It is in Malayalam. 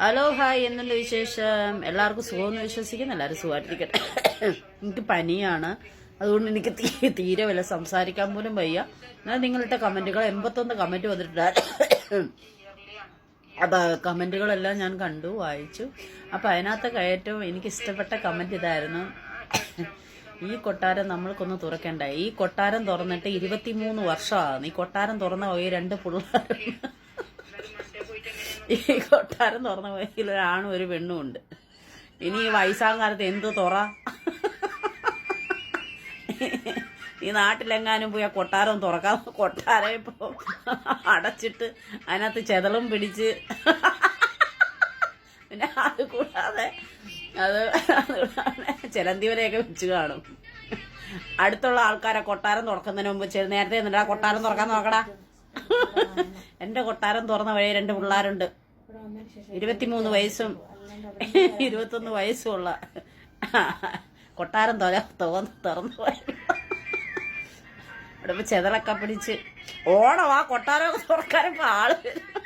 ഹലോ ഹായ് എന്നുള്ള വിശേഷം. എല്ലാവർക്കും സുഖമെന്ന് വിശ്വസിക്കുന്നു. എല്ലാവരും സുഖമായിട്ടിരിക്കട്ടെ. എനിക്ക് പനിയാണ്, അതുകൊണ്ട് എനിക്ക് തീരെ വല്ല സംസാരിക്കാൻ പോലും വയ്യ. എന്നാൽ നിങ്ങളിട്ട കമന്റുകൾ 81 കമന്റ് വന്നിട്ടുണ്ട്. അപ്പൊ കമന്റുകളെല്ലാം ഞാൻ കണ്ടു, വായിച്ചു. അപ്പൊ അതിനകത്ത് ഏറ്റവും എനിക്ക് ഇഷ്ടപ്പെട്ട കമന്റ് ഇതായിരുന്നു: ഈ കൊട്ടാരം നമ്മൾക്കൊന്ന് തുറക്കണ്ട. ഈ കൊട്ടാരം തുറന്നിട്ട് 23 വർഷമാണ്. ഈ കൊട്ടാരം തുറന്ന പോയി 2 പിള്ളേർ. ഈ കൊട്ടാരം തുറന്ന പോയി ഒരാണും ഒരു പെണ്ണും ഉണ്ട്. ഇനി ഈ വയസ്സാം കാലത്ത് എന്ത് തുറ? ഈ നാട്ടിലെങ്ങാനും പോയി ആ കൊട്ടാരം തുറക്കാം. കൊട്ടാരം ഇപ്പൊ അടച്ചിട്ട് അതിനകത്ത് ചെതളും പിടിച്ച്, പിന്നെ അതുകൂടാതെ ചിലന്തിവരെയൊക്കെ വെച്ച് കാണും. അടുത്തുള്ള ആൾക്കാരെ കൊട്ടാരം തുറക്കുന്നതിന് മുമ്പ് നേരത്തെ എന്നിട്ടാ കൊട്ടാരം തുറക്കാൻ നോക്കടാ. എന്റെ കൊട്ടാരം തുറന്ന വഴി 2 പിള്ളേരുണ്ട്. 23 വയസ്സും 21 വയസ്സുമുള്ള കൊട്ടാരം തുറന്നു പോയി. ഇവിടെ ഇപ്പൊ ചെതലൊക്കെ പിടിച്ച് ഓണമാ കൊട്ടാരം തുറക്കാനിപ്പോ ആള് വരും.